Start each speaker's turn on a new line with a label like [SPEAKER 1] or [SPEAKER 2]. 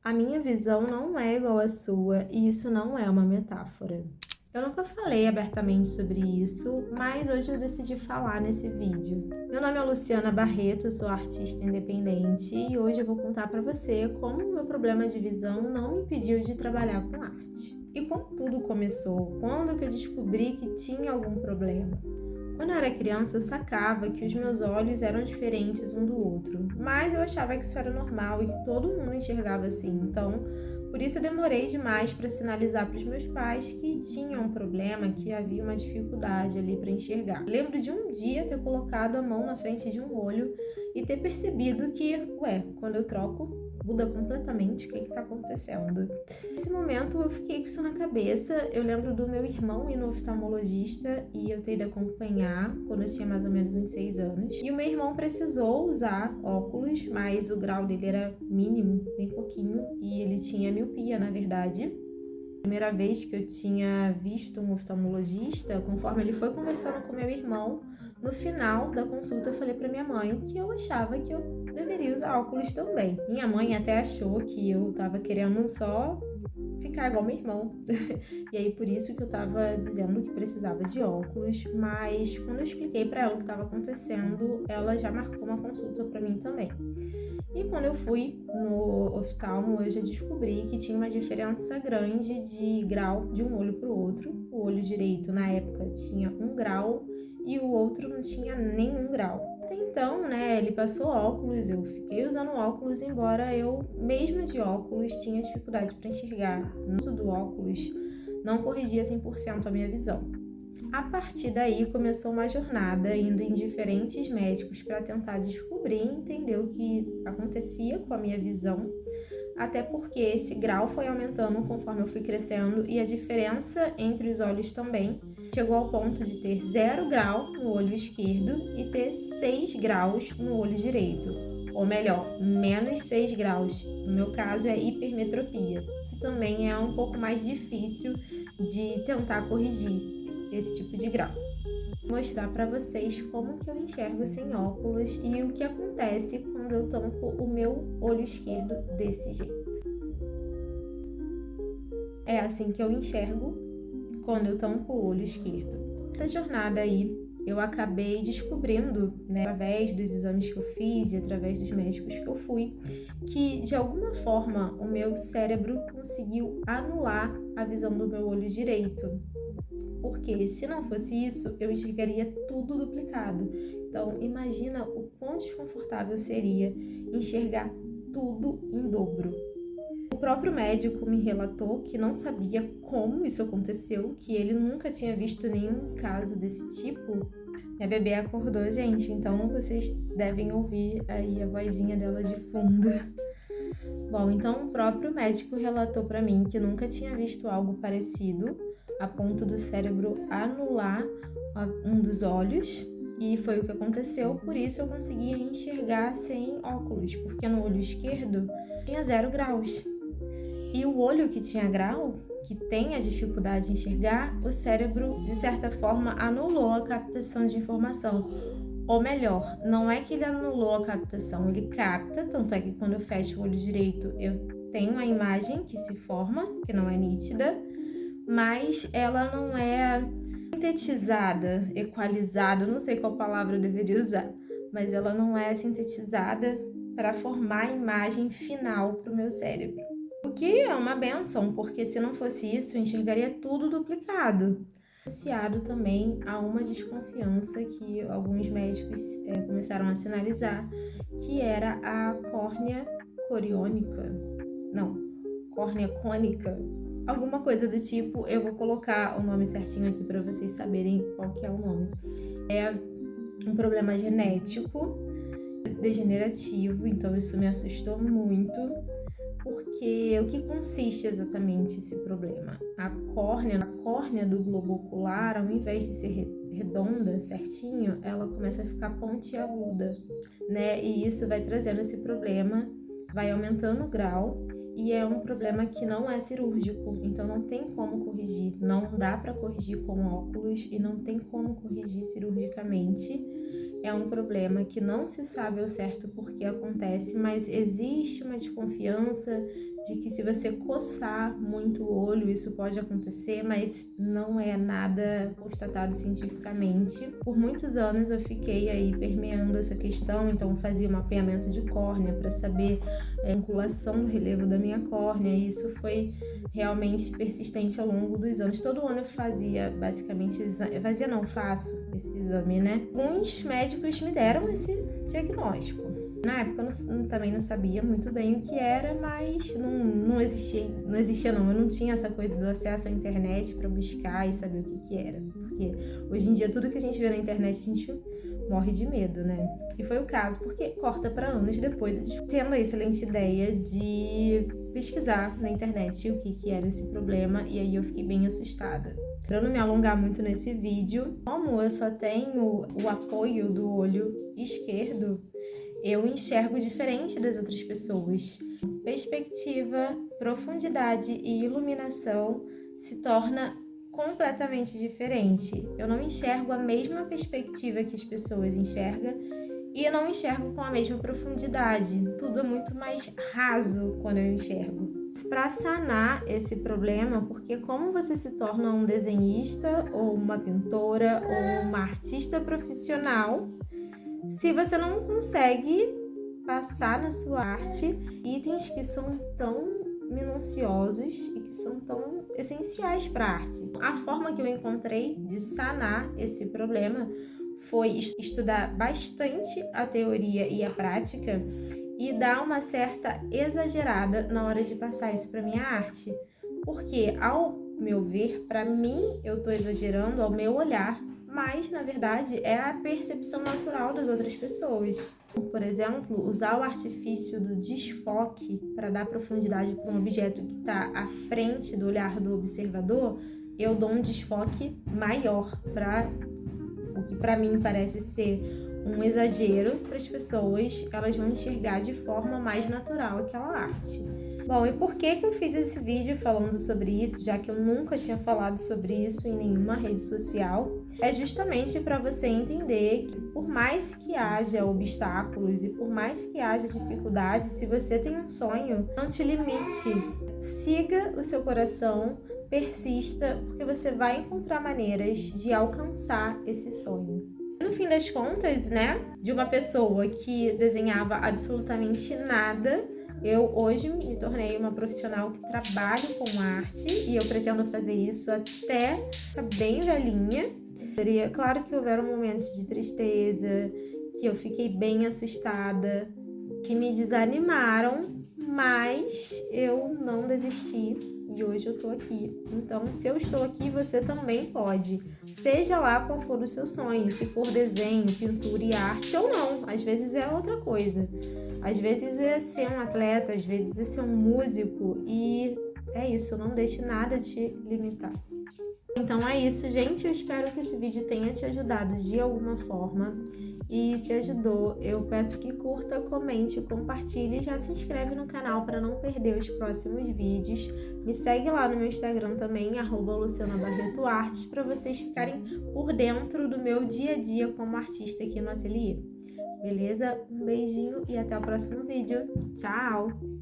[SPEAKER 1] A minha visão não é igual à sua e isso não é uma metáfora. Eu nunca falei abertamente sobre isso, mas hoje eu decidi falar nesse vídeo. Meu nome é Luciana Barreto, eu sou artista independente e hoje eu vou contar pra você como o meu problema de visão não me impediu de trabalhar com arte. E como tudo começou? Quando que eu descobri que tinha algum problema? Quando eu era criança, eu sacava que os meus olhos eram diferentes um do outro, mas eu achava que isso era normal e que todo mundo enxergava assim. Então, por isso eu demorei demais para sinalizar para os meus pais que tinha um problema, que havia uma dificuldade ali para enxergar. Lembro de um dia ter colocado a mão na frente de um olho e ter percebido que, quando eu troco, muda completamente o que está acontecendo. Nesse momento eu fiquei com isso na cabeça. Eu lembro do meu irmão ir no oftalmologista e eu ter ido acompanhar quando eu tinha mais ou menos uns 6 anos. E o meu irmão precisou usar óculos, mas o grau dele era mínimo, bem pouquinho, e ele tinha miopia, na verdade. Primeira vez que eu tinha visto um oftalmologista, conforme ele foi conversando com meu irmão, no final da consulta eu falei para minha mãe que eu achava que eu deveria usar óculos também. Minha mãe até achou que eu tava querendo só ficar igual meu irmão. E aí por isso que eu tava dizendo que precisava de óculos, mas quando eu expliquei para ela o que estava acontecendo, ela já marcou uma consulta para mim também. E quando eu fui no oftalmo, eu já descobri que tinha uma diferença grande de grau de um olho para o outro. O olho direito, na época, tinha 1 grau e o outro não tinha nenhum grau. Até então, ele passou óculos, eu fiquei usando óculos, embora eu, mesmo de óculos, tinha dificuldade para enxergar. No uso do óculos, não corrigia 100% a minha visão. A partir daí começou uma jornada indo em diferentes médicos para tentar descobrir e entender o que acontecia com a minha visão, até porque esse grau foi aumentando conforme eu fui crescendo e a diferença entre os olhos também chegou ao ponto de ter 0 grau no olho esquerdo e ter 6 graus no olho direito, ou melhor, menos 6 graus. No meu caso é hipermetropia, que também é um pouco mais difícil de tentar corrigir esse tipo de grau. Vou mostrar para vocês como que eu enxergo sem óculos e o que acontece quando eu tampo o meu olho esquerdo desse jeito. É assim que eu enxergo quando eu tampo o olho esquerdo. Essa jornada aí eu acabei descobrindo, através dos exames que eu fiz e através dos médicos que eu fui, que de alguma forma o meu cérebro conseguiu anular a visão do meu olho direito. Porque se não fosse isso, eu enxergaria tudo duplicado. Então, imagina o quão desconfortável seria enxergar tudo em dobro. O próprio médico me relatou que não sabia como isso aconteceu, que ele nunca tinha visto nenhum caso desse tipo. Minha bebê acordou, gente, então vocês devem ouvir aí a vozinha dela de fundo. Bom, então o próprio médico relatou para mim que nunca tinha visto algo parecido, a ponto do cérebro anular um dos olhos, e foi o que aconteceu, por isso eu conseguia enxergar sem óculos, porque no olho esquerdo tinha 0 graus. E o olho que tinha grau, que tem a dificuldade de enxergar, o cérebro, de certa forma, anulou a captação de informação. Ou melhor, não é que ele anulou a captação, ele capta, tanto é que quando eu fecho o olho direito, eu tenho a imagem que se forma, que não é nítida, mas ela não é sintetizada, equalizada, não sei qual palavra eu deveria usar, mas ela não é sintetizada para formar a imagem final para o meu cérebro. O que é uma benção, porque se não fosse isso, eu enxergaria tudo duplicado. Associado também a uma desconfiança que alguns médicos começaram a sinalizar, que era a córnea córnea cônica, alguma coisa do tipo. Eu vou colocar o nome certinho aqui para vocês saberem qual que é o nome. É um problema genético, degenerativo, então isso me assustou muito, porque o que consiste exatamente esse problema? A córnea do globo ocular, ao invés de ser redonda, certinho, ela começa a ficar pontiaguda, E isso vai trazendo esse problema, vai aumentando o grau, e é um problema que não é cirúrgico, então não tem como corrigir, não dá para corrigir com óculos e não tem como corrigir cirurgicamente. É um problema que não se sabe ao certo por que acontece, mas existe uma desconfiança de que se você coçar muito o olho, isso pode acontecer, mas não é nada constatado cientificamente. Por muitos anos eu fiquei aí permeando essa questão, então fazia mapeamento de córnea para saber a angulação do relevo da minha córnea, e isso foi realmente persistente ao longo dos anos. Todo ano eu fazia basicamente faço esse exame, né? Alguns médicos me deram esse diagnóstico. Na época eu também não sabia muito bem o que era, mas não existia, eu não tinha essa coisa do acesso à internet para buscar e saber o que era. Porque hoje em dia tudo que a gente vê na internet a gente morre de medo, né? E foi o caso, porque corta para anos depois eu tendo a excelente ideia de pesquisar na internet o que era esse problema, e aí eu fiquei bem assustada. Para não me alongar muito nesse vídeo, como eu só tenho o apoio do olho esquerdo, eu enxergo diferente das outras pessoas. Perspectiva, profundidade e iluminação se torna completamente diferente. Eu não enxergo a mesma perspectiva que as pessoas enxergam e eu não enxergo com a mesma profundidade. Tudo é muito mais raso quando eu enxergo. Para sanar esse problema, porque como você se torna um desenhista ou uma pintora ou uma artista profissional, se você não consegue passar na sua arte itens que são tão minuciosos e que são tão essenciais para a arte. A forma que eu encontrei de sanar esse problema foi estudar bastante a teoria e a prática e dar uma certa exagerada na hora de passar isso para minha arte. Porque, ao meu ver, para mim, eu estou exagerando ao meu olhar, mas, na verdade, é a percepção natural das outras pessoas. Por exemplo, usar o artifício do desfoque para dar profundidade para um objeto que está à frente do olhar do observador, eu dou um desfoque maior para o que para mim parece ser um exagero. Para as pessoas, elas vão enxergar de forma mais natural aquela arte. Bom, e por que eu fiz esse vídeo falando sobre isso, já que eu nunca tinha falado sobre isso em nenhuma rede social? É justamente para você entender que por mais que haja obstáculos e por mais que haja dificuldades, se você tem um sonho, não te limite. Siga o seu coração, persista, porque você vai encontrar maneiras de alcançar esse sonho. No fim das contas, né, de uma pessoa que desenhava absolutamente nada, eu hoje me tornei uma profissional que trabalha com arte e eu pretendo fazer isso até ficar bem velhinha. Claro que houveram momentos de tristeza, que eu fiquei bem assustada, que me desanimaram, mas eu não desisti e hoje eu tô aqui. Então, se eu estou aqui, você também pode. Seja lá qual for o seu sonho, se for desenho, pintura e arte ou não, às vezes é outra coisa. Às vezes é ser um atleta, às vezes é ser um músico e é isso, não deixe nada te limitar. Então é isso, gente, eu espero que esse vídeo tenha te ajudado de alguma forma e se ajudou, eu peço que curta, comente, compartilhe e já se inscreve no canal para não perder os próximos vídeos. Me segue lá no meu Instagram também, @lucianabarretoartes, para vocês ficarem por dentro do meu dia a dia como artista aqui no ateliê. Beleza? Um beijinho e até o próximo vídeo. Tchau!